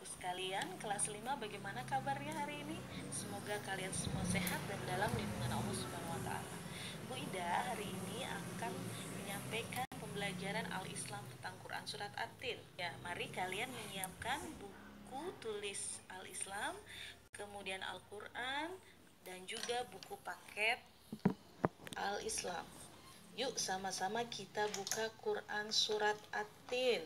adik-adikku sekalian, kelas 5 bagaimana kabarnya hari ini? Semoga kalian semua sehat dan dalam lindungan Allah Subhanahu wa taala. Bu Ida hari ini akan menyampaikan pembelajaran Al-Islam tentang Quran Surat At-Tin. Ya, mari kalian menyiapkan buku tulis Al-Islam, kemudian Al-Quran, dan juga buku paket Al-Islam. Yuk sama-sama kita buka Quran Surat At-Tin.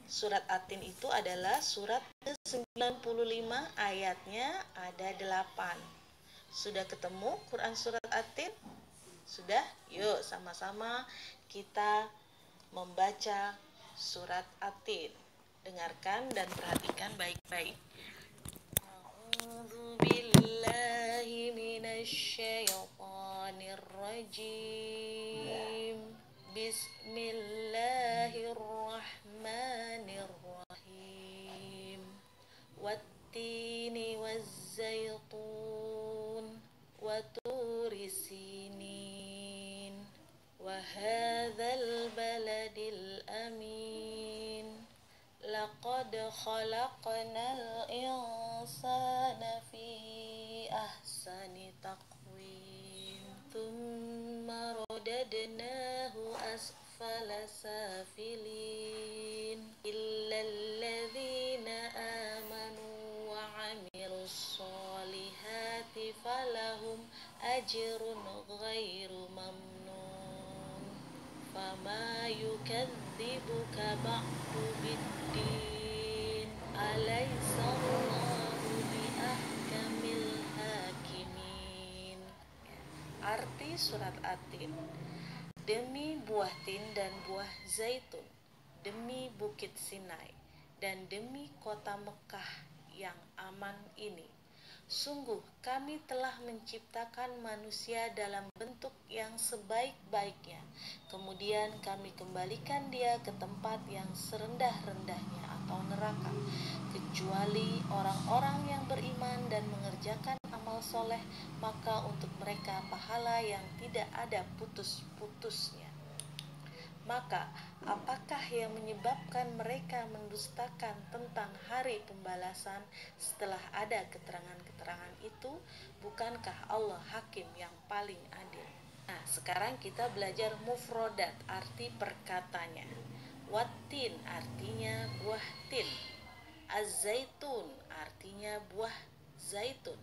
Surat At-Tin itu adalah surat ke-95, ayatnya ada 8. Sudah ketemu Quran Surat At-Tin? Sudah? Yuk sama-sama kita membaca surat At-Tin. Dengarkan dan perhatikan baik-baik. A'udzu billahi minasyaitonir rajim. Bismillahirrahmanirrahim. Wattini wazzaitun wa turi sinin wa hadzal baladil amin. Laqad khalaqnal insana fi ahsani taqwim. Thumma radadnahu asfala safilin. Illal ladzina amanu wa 'amilus solihati falahum ajrun ghairu mamnun. Fama yukadzibuka ba'du biddin. Alaysallahu biahkamil hakimin. Arti surat At-Tin. Demi buah tin dan buah zaitun, demi bukit Sinai, dan demi kota Mekah yang aman ini, sungguh kami telah menciptakan manusia dalam bentuk yang sebaik-baiknya. Kemudian kami kembalikan dia ke tempat yang serendah-rendahnya atau neraka, kecuali orang-orang yang beriman dan mengerjakan amal soleh, maka untuk mereka pahala yang tidak ada putus-putusnya. Maka apakah yang menyebabkan mereka mendustakan tentang hari pembalasan setelah ada keterangan-keterangan itu? Bukankah Allah hakim yang paling adil? Nah, sekarang kita belajar mufrodat, arti perkatanya. Wattin artinya buah tin. Az-zaitun artinya buah zaitun.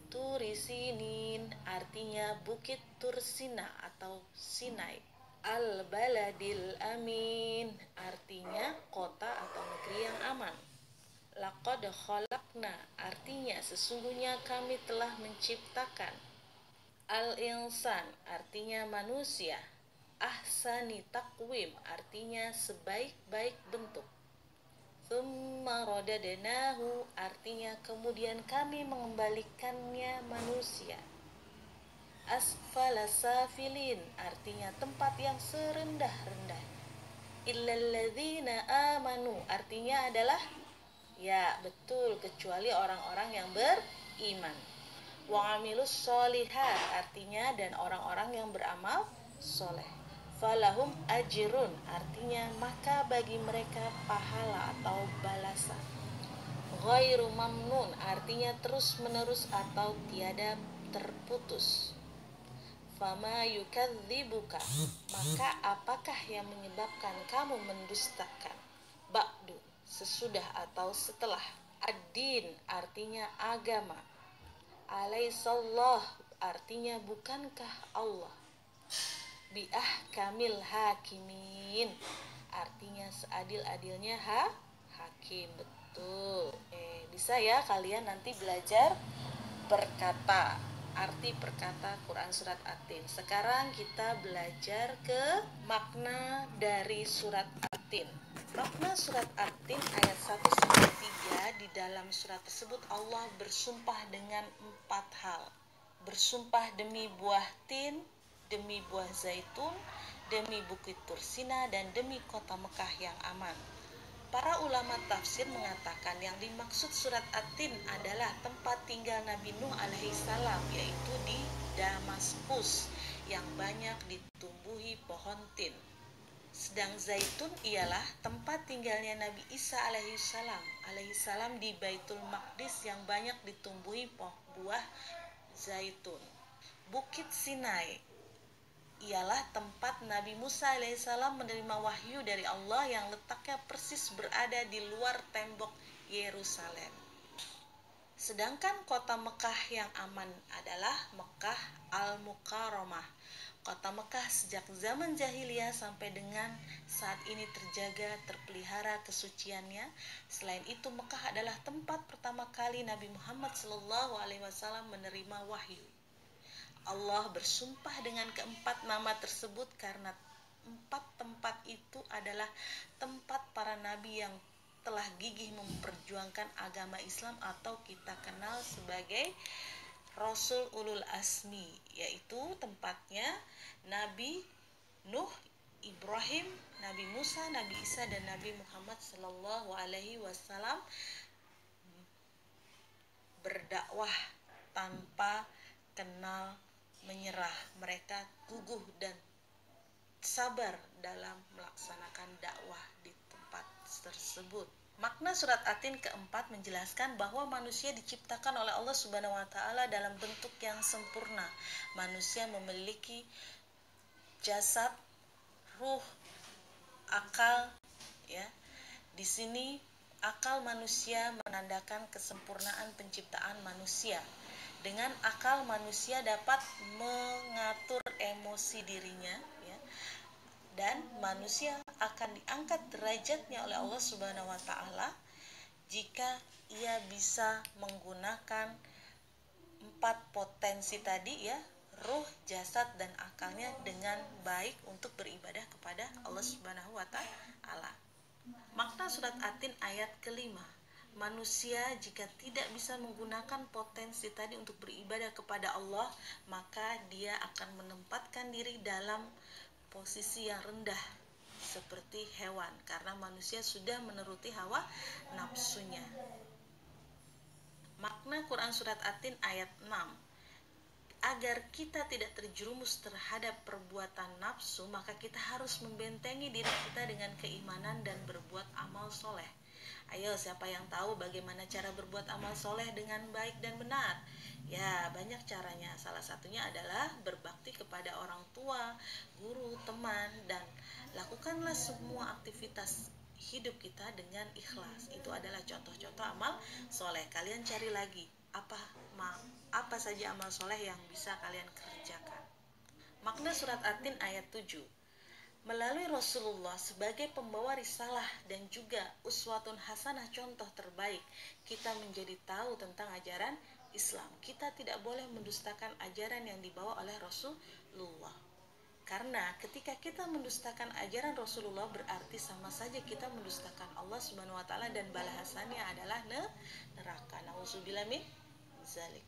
Turi sinin artinya bukit Tursina atau Sinai. Al-baladil amin artinya kota atau negeri yang aman. Laqad khalaqna artinya sesungguhnya kami telah menciptakan. Al-insan artinya manusia. Ahsani taqwim artinya sebaik-baik bentuk. Tsumma radadnahu artinya kemudian kami mengembalikannya manusia. Asfala safilin artinya tempat yang serendah-rendahnya. Illal ladzina amanu artinya adalah, ya betul, kecuali orang-orang yang beriman. Wa 'amilus sholihat artinya dan orang-orang yang beramal soleh. Falahum ajrun artinya maka bagi mereka pahala atau balasan. Ghairu mamnun artinya terus menerus atau tiada terputus. Fama yukadzibuka maka apakah yang menyebabkan kamu mendustakan? Ba'du sesudah atau setelah. Ad-din artinya agama. Alaisallah artinya bukankah Allah? Biahkamil hakimin artinya seadil-adilnya hakim. Betul. Bisa ya kalian nanti belajar berkata, arti perkata Quran Surat At-Tin. Sekarang kita belajar ke makna dari Surat At-Tin. Makna Surat At-Tin ayat 1-3, di dalam surat tersebut Allah bersumpah dengan 4 hal. Bersumpah demi buah tin, demi buah zaitun, demi bukit Tursina, dan demi kota Mekah yang aman. Para ulama tafsir mengatakan yang dimaksud surat At-Tin adalah tempat tinggal Nabi Nuh alaihi salam, yaitu di Damaskus yang banyak ditumbuhi pohon tin. Sedang Zaitun ialah tempat tinggalnya Nabi Isa alaihissalam di Baitul Maqdis yang banyak ditumbuhi buah zaitun. Bukit Sinai ialah tempat Nabi Musa alaihissalam menerima wahyu dari Allah yang letaknya persis berada di luar tembok Yerusalem. Sedangkan kota Mekah yang aman adalah Mekah Al-Mukarramah. Kota Mekah sejak zaman jahiliyah sampai dengan saat ini terjaga, terpelihara kesuciannya. Selain itu, Mekah adalah tempat pertama kali Nabi Muhammad SAW menerima wahyu. Allah bersumpah dengan keempat nama tersebut karena empat tempat itu adalah tempat para nabi yang telah gigih memperjuangkan agama Islam atau kita kenal sebagai Rasul Ulul Asmi, yaitu tempatnya Nabi Nuh, Ibrahim, Nabi Musa, Nabi Isa, dan Nabi Muhammad SAW berdakwah tanpa kenal menyerah. Mereka guguh dan sabar dalam melaksanakan dakwah di tempat tersebut. Makna surat Atin keempat menjelaskan bahwa manusia diciptakan oleh Allah Subhanahu wa taala dalam bentuk yang sempurna. Manusia memiliki jasad, ruh, akal, ya. Di sini akal manusia menandakan kesempurnaan penciptaan manusia. Dengan akal manusia dapat mengatur emosi dirinya, ya. Dan manusia akan diangkat derajatnya oleh Allah Subhanahu wa taala jika ia bisa menggunakan empat potensi tadi, ya, ruh, jasad, dan akalnya dengan baik untuk beribadah kepada Allah Subhanahu wa taala. Makna surat Atin ayat kelima, manusia jika tidak bisa menggunakan potensi tadi untuk beribadah kepada Allah, maka dia akan menempatkan diri dalam posisi yang rendah seperti hewan, karena manusia sudah menuruti hawa nafsunya. Makna Quran surat Atin ayat 6, agar kita tidak terjerumus terhadap perbuatan nafsu, maka kita harus membentengi diri kita dengan keimanan dan berbuat amal soleh. Ayo, siapa yang tahu bagaimana cara berbuat amal soleh dengan baik dan benar? Ya, banyak caranya. Salah satunya adalah berbakti kepada orang tua, guru, teman, dan lakukanlah semua aktivitas hidup kita dengan ikhlas. Itu adalah contoh-contoh amal soleh. Kalian cari lagi apa saja amal soleh yang bisa kalian kerjakan. Makna surat Atin ayat 7, melalui Rasulullah sebagai pembawa risalah dan juga uswatun hasanah, contoh terbaik, kita menjadi tahu tentang ajaran Islam. Kita tidak boleh mendustakan ajaran yang dibawa oleh Rasulullah. Karena ketika kita mendustakan ajaran Rasulullah berarti sama saja kita mendustakan Allah Subhanahu wa taala dan balasannya adalah neraka. Nauzubillah min zalik.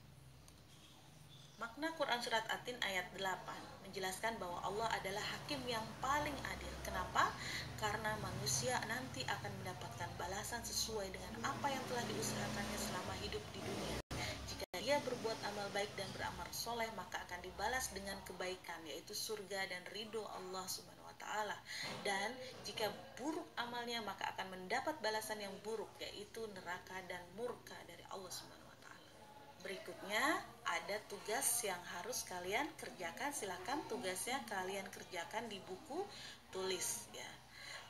Makna Quran surat Atin ayat 8 menjelaskan bahwa Allah adalah hakim yang paling adil. Kenapa? Karena manusia nanti akan mendapatkan balasan sesuai dengan apa yang telah diusahakannya selama hidup di dunia. Jika dia berbuat amal baik dan beramal soleh, maka akan dibalas dengan kebaikan, yaitu surga dan ridho Allah Subhanahu wa taala. Dan jika buruk amalnya, maka akan mendapat balasan yang buruk, yaitu neraka dan murka dari Allah Subhanahu. Berikutnya ada tugas yang harus kalian kerjakan. Silakan tugasnya kalian kerjakan di buku tulis, ya.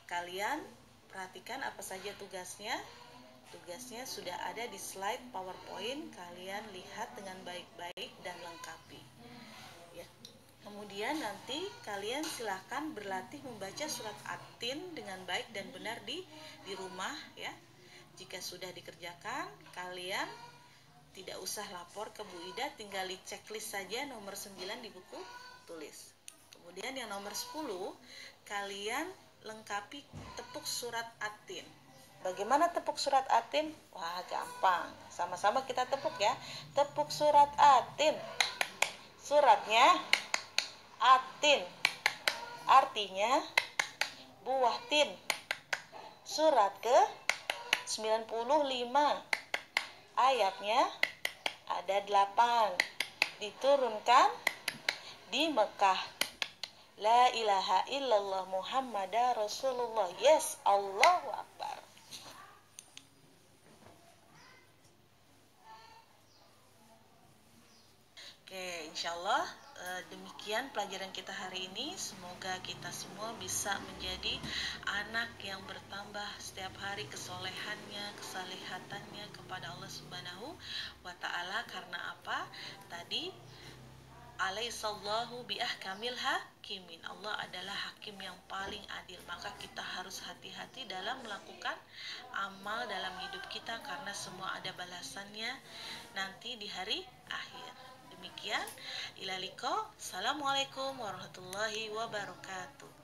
Kalian perhatikan apa saja tugasnya. Tugasnya sudah ada di slide PowerPoint. Kalian lihat dengan baik-baik dan lengkapi, ya. Kemudian nanti kalian silakan berlatih membaca surat Atin dengan baik dan benar di rumah, ya. Jika sudah dikerjakan, kalian tidak usah lapor ke Bu Ida, tinggal di checklist saja nomor 9 di buku tulis. Kemudian yang nomor 10, kalian lengkapi tepuk surat Atin. Bagaimana tepuk surat Atin? Wah, gampang. Sama-sama kita tepuk, ya. Tepuk surat Atin. Suratnya Atin. Artinya buah tin. Surat ke 95. Ayatnya ada 8, diturunkan di Mekah. La ilaha illallah Muhammadar Rasulullah. Yes, Allahu Akbar. Oke, insya Allah demikian pelajaran kita hari ini. Semoga kita semua bisa menjadi anak yang bertambah setiap hari kesolehannya, kesalehatannya kepada Allah Subhanahu wa Ta'ala. Karena apa? Tadi alaihissallahu biahkamil hakimin. Allah adalah hakim yang paling adil. Maka kita harus hati-hati dalam melakukan amal dalam hidup kita, karena semua ada balasannya nanti di hari akhir. Demikian, ilaliko. Assalamualaikum warahmatullahi wabarakatuh.